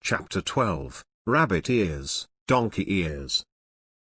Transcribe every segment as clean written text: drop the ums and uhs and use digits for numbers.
Chapter 12, Rabbit Ears, Donkey Ears.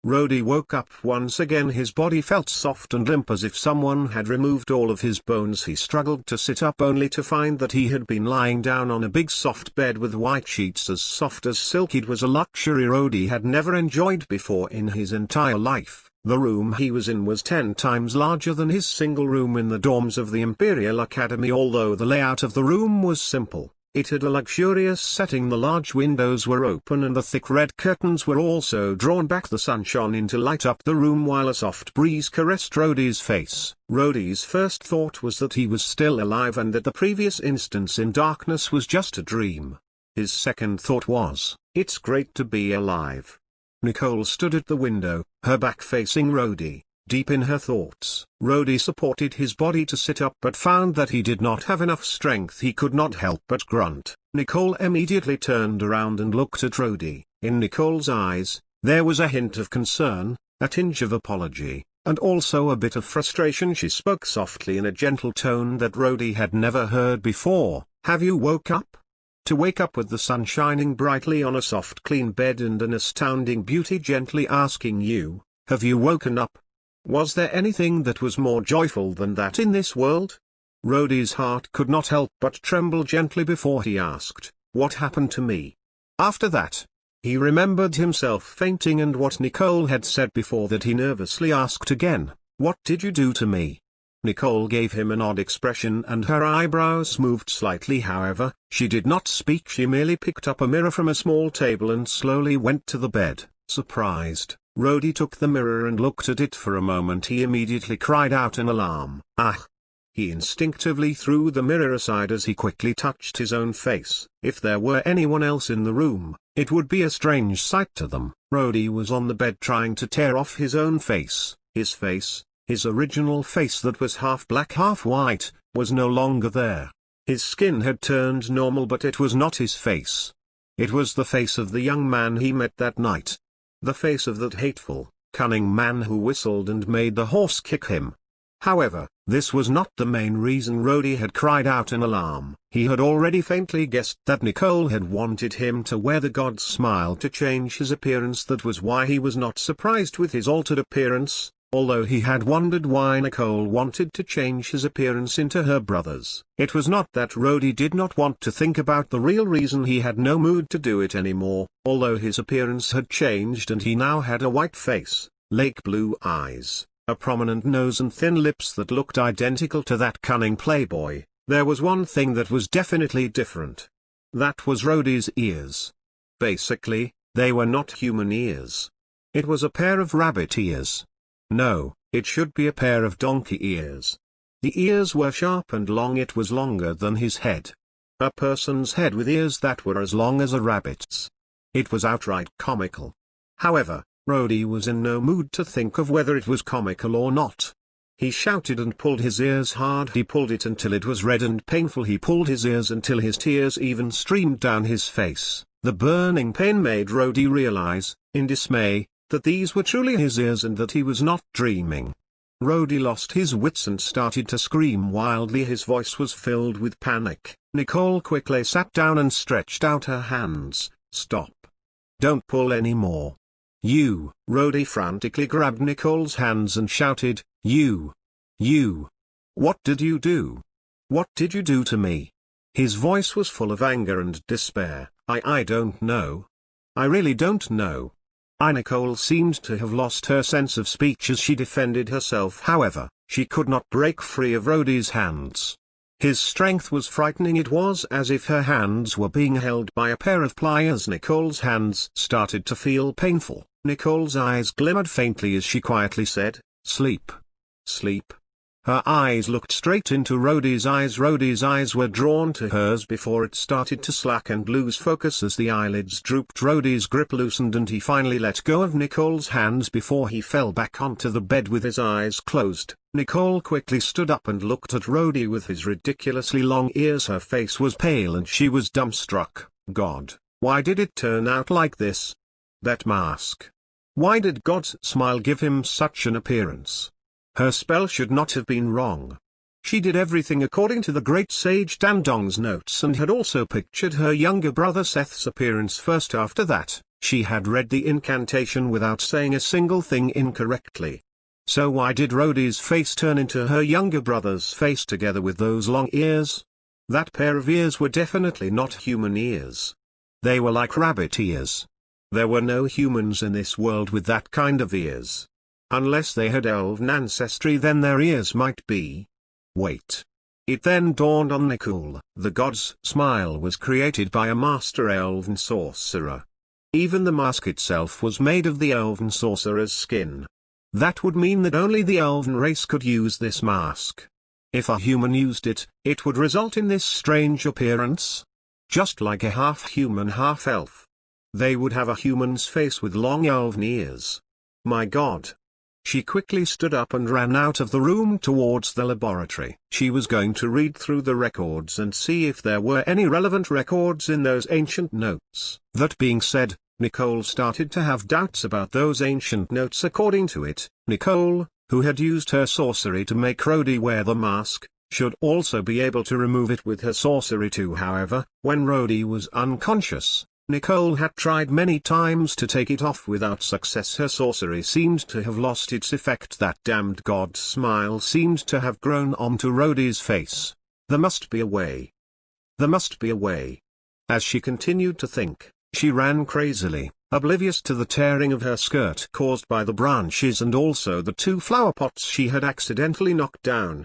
Rody woke up once again. His body felt soft and limp as if someone had removed all of his bones. He struggled to sit up only to find that he had been lying down on a big soft bed with white sheets as soft as silk. It was a luxury Rody had never enjoyed before in his entire life. The room he was in was 10 times larger than his single room in the dorms of the Imperial Academy. Although the layout of the room was simple, it had a luxurious setting. The large windows were open and the thick red curtains were also drawn back. The sun shone in to light up the room while a soft breeze caressed Rody's face. Rody's first thought was that he was still alive and that the previous instance in darkness was just a dream. His second thought was, "It's great to be alive." Nicole stood at the window, her back facing Rody. Deep in her thoughts, Rody supported his body to sit up but found that he did not have enough strength. He could not help but grunt. Nicole immediately turned around and looked at Rody. In Nicole's eyes, there was a hint of concern, a tinge of apology, and also a bit of frustration. She spoke softly in a gentle tone that Rody had never heard before. "Have you woke up?" To wake up with the sun shining brightly on a soft clean bed and an astounding beauty gently asking you, "Have you woken up?" Was there anything that was more joyful than that in this world? Rody's heart could not help but tremble gently before he asked, "What happened to me?" After that, he remembered himself fainting and what Nicole had said before that. He nervously asked again, "What did you do to me?" Nicole gave him an odd expression and her eyebrows moved slightly. However, she did not speak. She merely picked up a mirror from a small table and slowly went to the bed. Surprised, Rody took the mirror and looked at it for a moment. He immediately cried out in alarm. "Ah!" He instinctively threw the mirror aside as he quickly touched his own face. If there were anyone else in the room, it would be a strange sight to them. Rody was on the bed trying to tear off his own face. His original face that was half black half white, was no longer there. His skin had turned normal but it was not his face. It was the face of the young man he met that night. The face of that hateful, cunning man who whistled and made the horse kick him. However, this was not the main reason Rody had cried out in alarm. He had already faintly guessed that Nicole had wanted him to wear the god's smile to change his appearance. That was why he was not surprised with his altered appearance, although he had wondered why Nicole wanted to change his appearance into her brother's. It was not that Rody did not want to think about the real reason. He had no mood to do it anymore. Although his appearance had changed and he now had a white face, lake blue eyes, a prominent nose and thin lips that looked identical to that cunning playboy, there was one thing that was definitely different. That was Rody's ears. Basically, they were not human ears. It was a pair of rabbit ears. No, it should be a pair of donkey ears. The ears were sharp and long. It was longer than his head. A person's head with ears that were as long as a rabbit's. It was outright comical. However, Rody was in no mood to think of whether it was comical or not. He shouted and pulled his ears hard. He pulled it until it was red and painful. He pulled his ears until his tears even streamed down his face. The burning pain made Rody realize, in dismay, that these were truly his ears and that he was not dreaming. Rody lost his wits and started to scream wildly. His voice was filled with panic. Nicole quickly sat down and stretched out her hands. "Stop. Don't pull anymore. You!" Rody frantically grabbed Nicole's hands and shouted, You! What did you do? What did you do to me?" His voice was full of anger and despair. I don't know. I really don't know." Nicole seemed to have lost her sense of speech as she defended herself. However, she could not break free of Rody's hands. His strength was frightening. It was as if her hands were being held by a pair of pliers. Nicole's hands started to feel painful. Nicole's eyes glimmered faintly as she quietly said, "Sleep. Sleep." Her eyes looked straight into Rody's eyes. Rody's eyes were drawn to hers before it started to slack and lose focus as the eyelids drooped. Rody's grip loosened and he finally let go of Nicole's hands before he fell back onto the bed with his eyes closed. Nicole quickly stood up and looked at Rody with his ridiculously long ears. Her face was pale and she was dumbstruck. God, why did it turn out like this? That mask. Why did God's smile give him such an appearance? Her spell should not have been wrong. She did everything according to the great sage Dandong's notes and had also pictured her younger brother Seth's appearance first. After that, she had read the incantation without saying a single thing incorrectly. So why did Rody's face turn into her younger brother's face together with those long ears? That pair of ears were definitely not human ears. They were like rabbit ears. There were no humans in this world with that kind of ears. Unless they had elven ancestry, then their ears might be. Wait. It then dawned on Nicole. The god's smile was created by a master elven sorcerer. Even the mask itself was made of the elven sorcerer's skin. That would mean that only the elven race could use this mask. If a human used it, it would result in this strange appearance. Just like a half-human half-elf. They would have a human's face with long elven ears. My God. She quickly stood up and ran out of the room towards the laboratory. She was going to read through the records and see if there were any relevant records in those ancient notes. That being said, Nicole started to have doubts about those ancient notes. According to it, Nicole, who had used her sorcery to make Rody wear the mask, should also be able to remove it with her sorcery too. However, when Rody was unconscious, Nicole had tried many times to take it off without success. Her sorcery seemed to have lost its effect. That damned god's smile seemed to have grown onto Rody's face. There must be a way. There must be a way. As she continued to think, she ran crazily, oblivious to the tearing of her skirt caused by the branches and also the 2 flower pots she had accidentally knocked down.